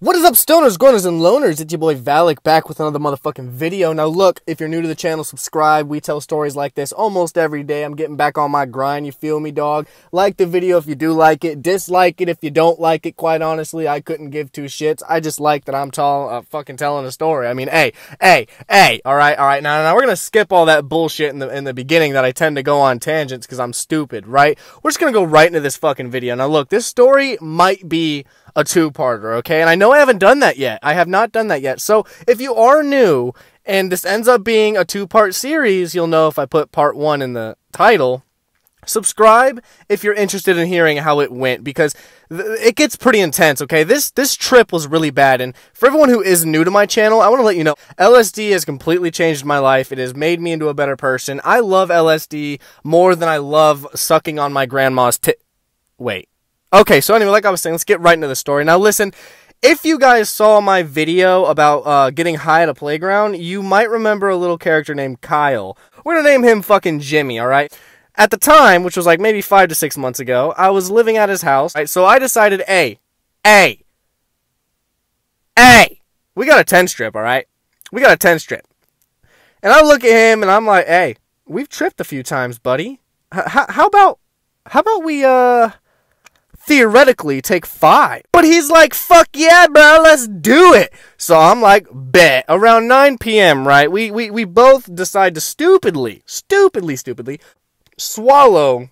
What is up, stoners, goners, and loners? It's your boy Valak back with another motherfucking video. Now look, if you're new to the channel, subscribe. We tell stories like this almost every day. I'm getting back on my grind, you feel me, dog? Like the video if you do like it. Dislike it if you don't like it. Quite honestly, I couldn't give two shits. I just like that I'm fucking telling a story. I mean, hey. Alright. Now we're gonna skip all that bullshit in the beginning that I tend to go on tangents because I'm stupid, right? We're just gonna go right into this fucking video. Now look, this story might be a two-parter, okay? And I know I haven't done that yet. I have not done that yet. So if you are new and this ends up being a two-part series, you'll know if I put part 1 in the title. Subscribe if you're interested in hearing how it went, because it gets pretty intense, okay? This trip was really bad, and for everyone who is new to my channel, I want to let you know, LSD has completely changed my life. It has made me into a better person. I love LSD more than I love sucking on my grandma's Wait. Okay, so anyway, like I was saying, let's get right into the story. Now listen, if you guys saw my video about getting high at a playground, you might remember a little character named Kyle. We're gonna name him fucking Jimmy, alright? At the time, which was like maybe 5 to 6 months ago, I was living at his house, right? So I decided, hey, we got a 10 strip, alright? We got a 10 strip. And I look at him and I'm like, hey, we've tripped a few times, buddy. How about we, theoretically take 5. But he's like, fuck yeah, bro, let's do it. So I'm like, bet. Around 9 p.m., right? We both decide to stupidly swallow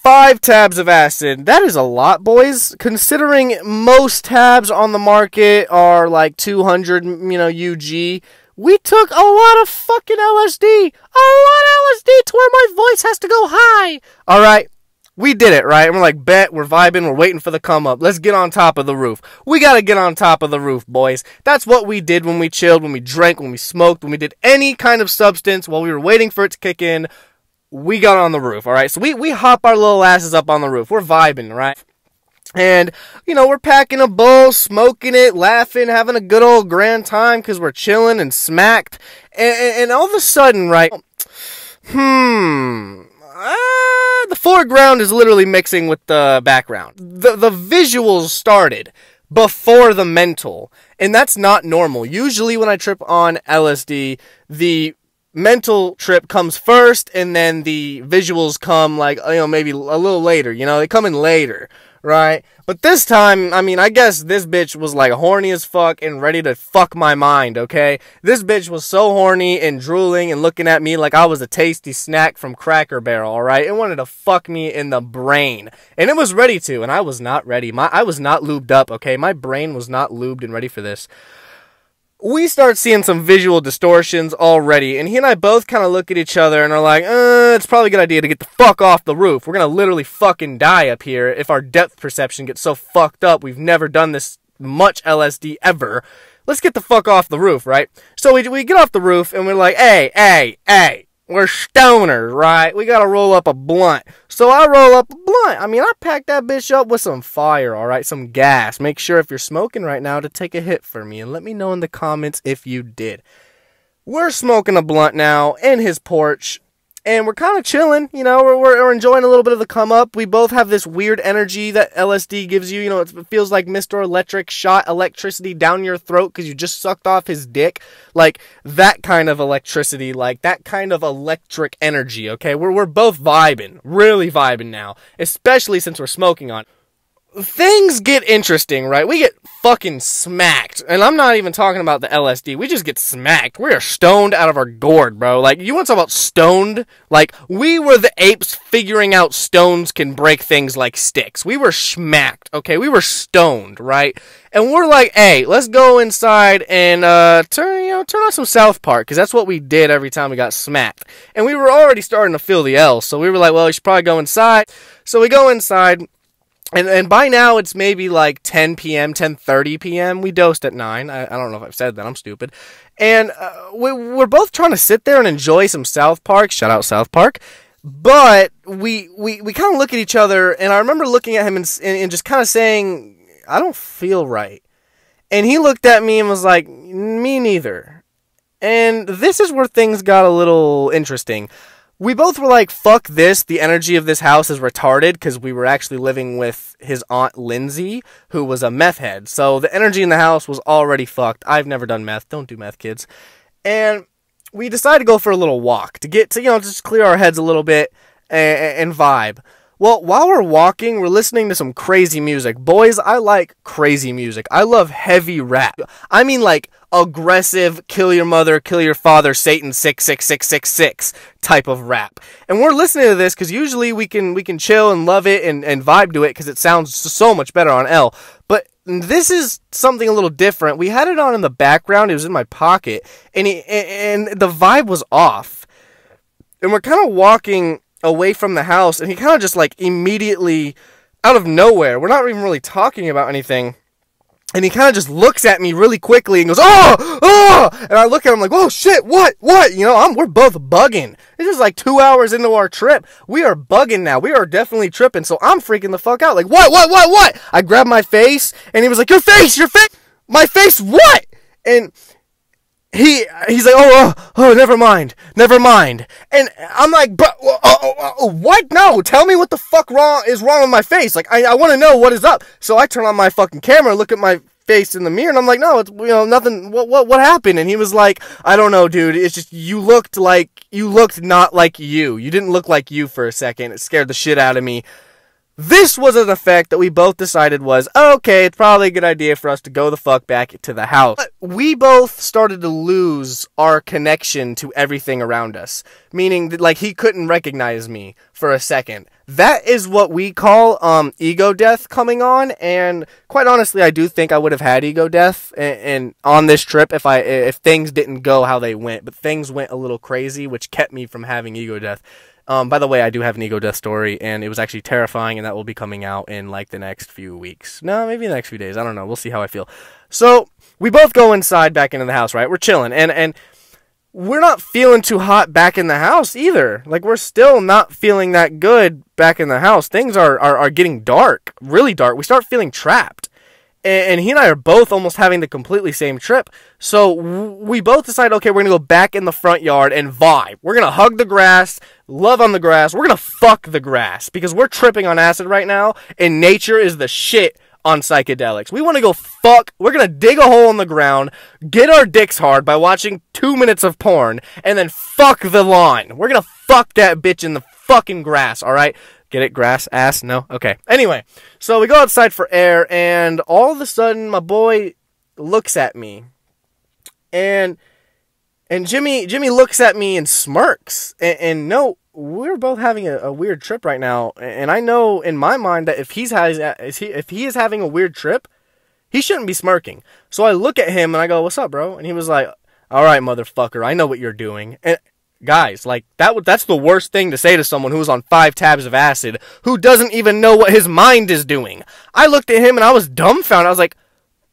5 tabs of acid. That is a lot, boys, considering most tabs on the market are like 200, UG. We took a lot of fucking LSD. A lot of LSD to where my voice has to go high. All right. We did it, right? And we're like, bet, we're vibing, we're waiting for the come up. Let's get on top of the roof. We gotta get on top of the roof, boys. That's what we did when we chilled, when we drank, when we smoked, when we did any kind of substance while we were waiting for it to kick in. We got on the roof, alright? So we hop our little asses up on the roof. We're vibing, right? And, we're packing a bowl, smoking it, laughing, having a good old grand time because we're chilling and smacked. And all of a sudden, right? The foreground is literally mixing with the background. The visuals started before the mental, and that's not normal. Usually when I trip on LSD, the mental trip comes first, and then the visuals come like, maybe a little later, they come in later, right? But this time, I guess this bitch was like horny as fuck and ready to fuck my mind, okay? This bitch was so horny and drooling and looking at me like I was a tasty snack from Cracker Barrel, alright? It wanted to fuck me in the brain. And it was ready to, and I was not ready. I was not lubed up, okay? My brain was not lubed and ready for this. We start seeing some visual distortions already, and he and I both kind of look at each other and are like, it's probably a good idea to get the fuck off the roof. We're gonna literally fucking die up here if our depth perception gets so fucked up. We've never done this much LSD ever. Let's get the fuck off the roof, right? So we get off the roof, and we're like, hey, we're stoners, right? We gotta roll up a blunt. So I roll up a blunt. I packed that bitch up with some fire, alright? Some gas. Make sure if you're smoking right now to take a hit for me, and let me know in the comments if you did. We're smoking a blunt now in his porch, and we're kind of chilling, we're enjoying a little bit of the come up. We both have this weird energy that LSD gives you, it feels like Mr. Electric shot electricity down your throat because you just sucked off his dick. Like, that kind of electricity, like, that kind of electric energy, okay? We're both vibing, really vibing now, especially since we're smoking on. Things get interesting, right? We get fucking smacked. And I'm not even talking about the LSD. We just get smacked. We are stoned out of our gourd, bro. Like, you want to talk about stoned? Like, we were the apes figuring out stones can break things like sticks. We were smacked, okay? We were stoned, right? And we're like, hey, let's go inside and turn on some South Park, because that's what we did every time we got smacked. And we were already starting to feel the L, so we were like, well, we should probably go inside. So we go inside. And by now, it's maybe like 10 p.m., 10:30 p.m. We dosed at 9. I don't know if I've said that. I'm stupid. And we're both trying to sit there and enjoy some South Park. Shout out South Park. But we kind of look at each other, and I remember looking at him and just kind of saying, I don't feel right. And he looked at me and was like, me neither. And this is where things got a little interesting. we both were like, fuck this, the energy of this house is retarded, because we were actually living with his aunt Lindsay, who was a meth head. So the energy in the house was already fucked. I've never done meth. Don't do meth, kids. And we decided to go for a little walk to get to, just clear our heads a little bit and vibe. Well, while we're walking, we're listening to some crazy music. Boys, I like crazy music. I love heavy rap. I mean, like, aggressive, kill your mother, kill your father, Satan 66666 type of rap. And we're listening to this because usually we can chill and love it and vibe to it because it sounds so much better on L. But this is something a little different. We had it on in the background. It was in my pocket. And the vibe was off. And we're kind of walking away from the house, and he kind of just like immediately out of nowhere, we're not even really talking about anything, and he kind of just looks at me really quickly and goes, oh, and I look at him like, oh shit, what, we're both bugging. This is like 2 hours into our trip. We are bugging now. We are definitely tripping. So I'm freaking the fuck out, like, what? I grabbed my face, and he was like, your face, my face, what? And he's like, oh, never mind. And I'm like, but what? No, tell me what the fuck is wrong with my face. Like, I want to know what is up. So I turn on my fucking camera, look at my face in the mirror, and I'm like, no, it's, nothing. What happened? And he was like, I don't know, dude. It's just, you looked not like you. You didn't look like you for a second. It scared the shit out of me. This was an effect that we both decided was, okay, it's probably a good idea for us to go the fuck back to the house. But we both started to lose our connection to everything around us. Meaning that, like, he couldn't recognize me for a second. That is what we call ego death coming on, and quite honestly, I do think I would have had ego death and on this trip if things didn't go how they went. But things went a little crazy, which kept me from having ego death. By the way, I do have an ego death story, and it was actually terrifying, and that will be coming out in, like, the next few weeks. No, maybe the next few days. I don't know. We'll see how I feel. So, we both go inside back into the house, right? We're chilling, and we're not feeling too hot back in the house either. Like, we're still not feeling that good back in the house. Things are getting dark, really dark. We start feeling trapped. And he and I are both almost having the completely same trip. So we both decide, okay, we're going to go back in the front yard and vibe. We're going to hug the grass, love on the grass. We're going to fuck the grass because we're tripping on acid right now, and nature is the shit on psychedelics. We want to go fuck. We're going to dig a hole in the ground, get our dicks hard by watching 2 minutes of porn, and then fuck the lawn. We're going to fuck that bitch in the fucking grass, all right? Get it? Grass? Ass? No? Okay. Anyway, so we go outside for air, and all of a sudden, my boy looks at me. And Jimmy looks at me and smirks. And no, we're both having a weird trip right now. And I know in my mind that if he is having a weird trip, he shouldn't be smirking. So I look at him, and I go, what's up, bro? And he was like, all right, motherfucker, I know what you're doing. And guys, like, that's the worst thing to say to someone who's on 5 tabs of acid, who doesn't even know what his mind is doing. I looked at him and I was dumbfounded. I was like,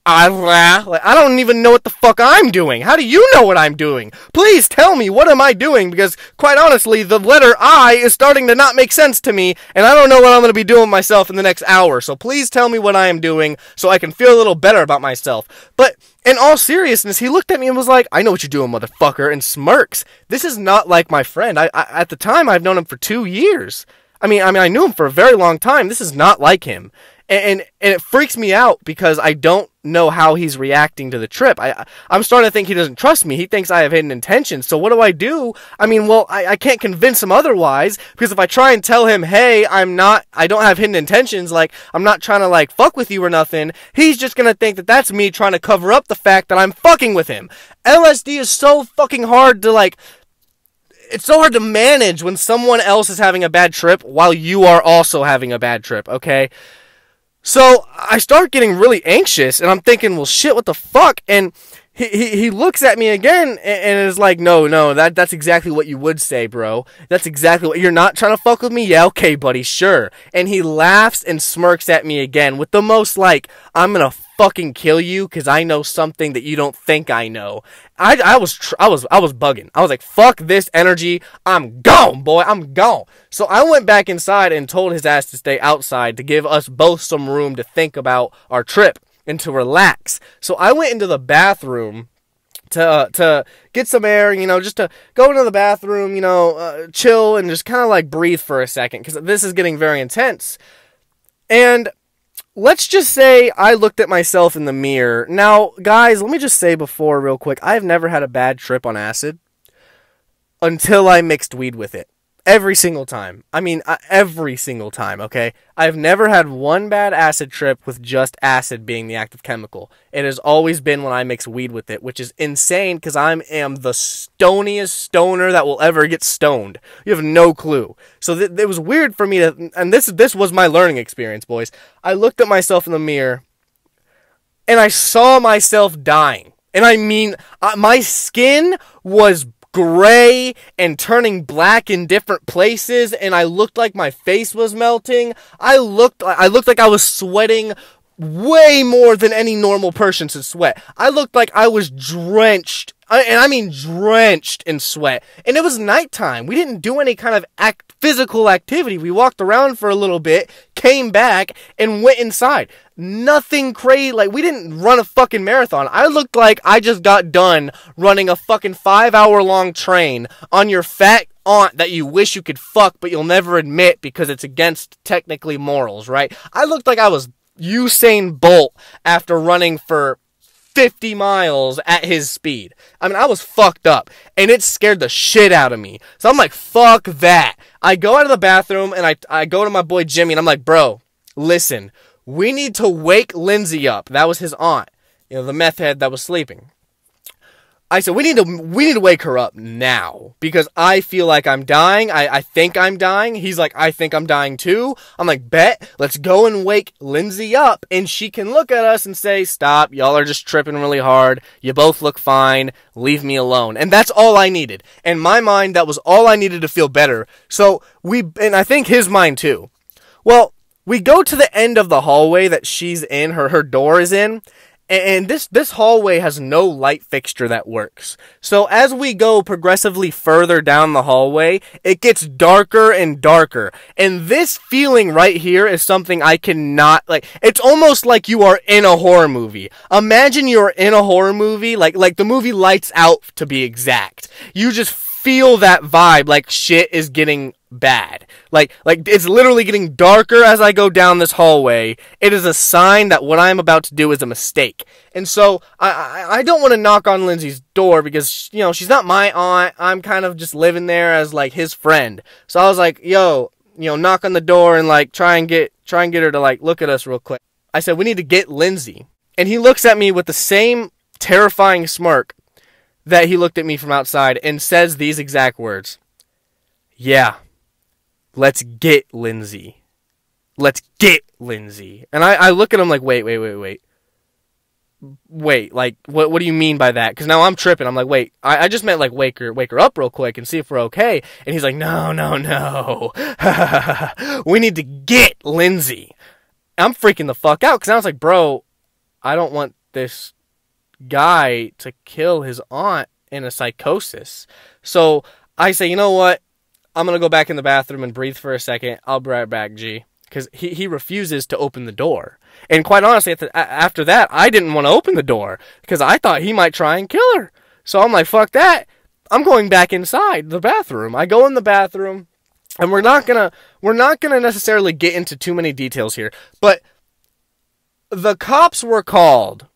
I don't even know what the fuck I'm doing. How do you know what I'm doing? Please tell me, what am I doing? Because, quite honestly, the letter I is starting to not make sense to me, and I don't know what I'm going to be doing myself in the next hour. So please tell me what I am doing so I can feel a little better about myself. But in all seriousness, he looked at me and was like, I know what you're doing, motherfucker, and smirks. This is not like my friend. At the time, I've known him for 2 years. I mean, I knew him for a very long time. This is not like him. And it freaks me out because I don't know how he's reacting to the trip. I'm starting to think he doesn't trust me. He thinks I have hidden intentions. So what do? I mean, well, I can't convince him otherwise, because if I try and tell him, hey, I don't have hidden intentions, like, I'm not trying to, like, fuck with you or nothing, he's just gonna think that that's me trying to cover up the fact that I'm fucking with him. LSD is so fucking hard to, like, it's so hard to manage when someone else is having a bad trip while you are also having a bad trip, okay? So I start getting really anxious, and I'm thinking, well, shit, what the fuck? And he looks at me again and is like, no, that's exactly what you would say, bro. That's exactly what, you're not trying to fuck with me? Yeah, okay, buddy, sure. And he laughs and smirks at me again with the most, like, I'm gonna fucking kill you because I know something that you don't think I know. I was bugging. I was like, fuck this energy. I'm gone, boy. I'm gone. So I went back inside and told his ass to stay outside to give us both some room to think about our trip and to relax. So I went into the bathroom, to get some air, just to go into the bathroom, chill and just kind of like breathe for a second, because this is getting very intense. And let's just say I looked at myself in the mirror. Now, guys, let me just say before real quick, I've never had a bad trip on acid until I mixed weed with it. Every single time. I mean, every single time, okay? I've never had one bad acid trip with just acid being the active chemical. It has always been when I mix weed with it, which is insane because I am the stoniest stoner that will ever get stoned. You have no clue. So it was weird for me to... And this was my learning experience, boys. I looked at myself in the mirror, and I saw myself dying. And I mean, my skin was gray and turning black in different places, and I looked like my face was melting. I looked like I was sweating way more than any normal person should sweat. I looked like I was drenched, and I mean drenched in sweat. And it was nighttime. We didn't do any kind of physical activity. We walked around for a little bit, came back, and went inside. Nothing crazy. Like, we didn't run a fucking marathon. I looked like I just got done running a fucking 5-hour-long train on your fat aunt that you wish you could fuck, but you'll never admit because it's against technically morals, right? I looked like I was Usain Bolt after running for 50 miles at his speed. I mean, I was fucked up, and it scared the shit out of me. So I'm like, fuck that. I go out of the bathroom, and I go to my boy Jimmy, and I'm like, bro, listen, we need to wake Lindsay up. That was his aunt, the meth head that was sleeping. I said, we need to wake her up now, because I feel like I'm dying. I think I'm dying. He's like, I think I'm dying too. I'm like, bet, let's go and wake Lindsay up, and she can look at us and say, stop, y'all are just tripping really hard. You both look fine. Leave me alone. And that's all I needed. In my mind, that was all I needed to feel better. So and I think his mind too. Well, we go to the end of the hallway that she's in, her door is in, and this hallway has no light fixture that works. So as we go progressively further down the hallway, it gets darker and darker. And this feeling right here is something I cannot, it's almost like you are in a horror movie. Imagine you're in a horror movie, like the movie Lights Out, to be exact. You just feel that vibe, like shit is getting bad. Like it's literally getting darker as I go down this hallway. It is a sign that what I'm about to do is a mistake. And so I don't want to knock on Lindsay's door because she's not my aunt. I'm kind of just living there as like his friend. So I was like, yo, knock on the door and like try and get her to like look at us real quick. I said, we need to get Lindsay. And he looks at me with the same terrifying smirk that he looked at me from outside and says these exact words. Yeah. Let's get Lindsay. Let's get Lindsay. And I look at him like, wait. Wait, like, what do you mean by that? Because now I'm tripping. I'm like, wait, I just meant, like, wake her up real quick and see if we're okay. And he's like, no. We need to get Lindsay. I'm freaking the fuck out because I was like, bro, I don't want this guy to kill his aunt in a psychosis. So I say, you know what? I'm going to go back in the bathroom and breathe for a second. I'll be right back, G. Because he refuses to open the door. And quite honestly, after that, I didn't want to open the door. Because I thought he might try and kill her. So I'm like, fuck that. I'm going back inside the bathroom. I go in the bathroom. And we're not gonna necessarily get into too many details here. But the cops were called.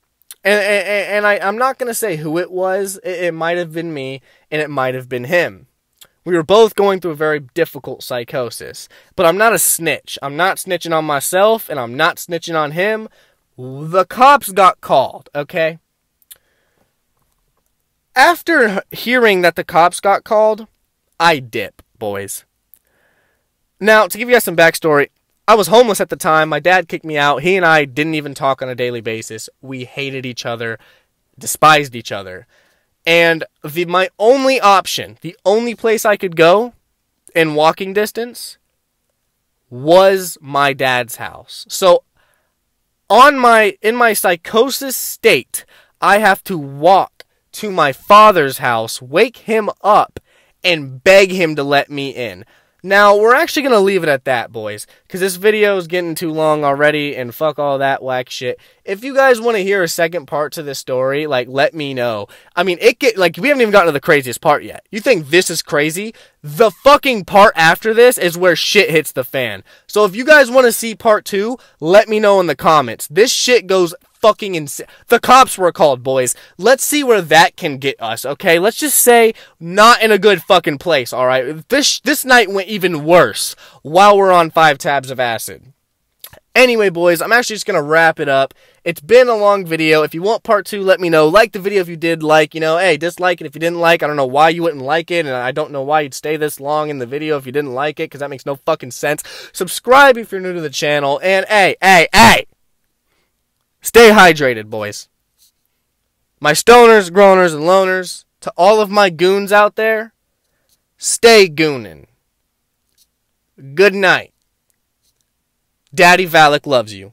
And I'm not going to say who it was. It might have been me. And it might have been him. We were both going through a very difficult psychosis. But I'm not a snitch. I'm not snitching on myself, and I'm not snitching on him. The cops got called, okay? After hearing that the cops got called, I dip, boys. Now, to give you guys some backstory, I was homeless at the time. My dad kicked me out. He and I didn't even talk on a daily basis. We hated each other, despised each other. And my only option, the only place I could go in walking distance was my dad's house. So in my psychosis state, I have to walk to my father's house, wake him up, and beg him to let me in. Now, we're actually going to leave it at that, boys, because this video is getting too long already, and fuck all that whack shit. If you guys want to hear a second part to this story, like, let me know. I mean, we haven't even gotten to the craziest part yet. You think this is crazy? The fucking part after this is where shit hits the fan. So if you guys want to see part 2, let me know in the comments. This shit goes fucking insane. The cops were called, boys. Let's see where that can get us, okay? Let's just say not in a good fucking place, alright? This night went even worse while we're on 5 tabs of acid. Anyway, boys, I'm actually just going to wrap it up. It's been a long video. If you want part 2, let me know. Like the video if you did like, you know, hey, dislike it if you didn't like. I don't know why you wouldn't like it, and I don't know why you'd stay this long in the video if you didn't like it, because that makes no fucking sense. Subscribe if you're new to the channel, and hey, stay hydrated, boys. My stoners, groaners, and loners, to all of my goons out there, stay goonin'. Good night. Daddy Valak loves you.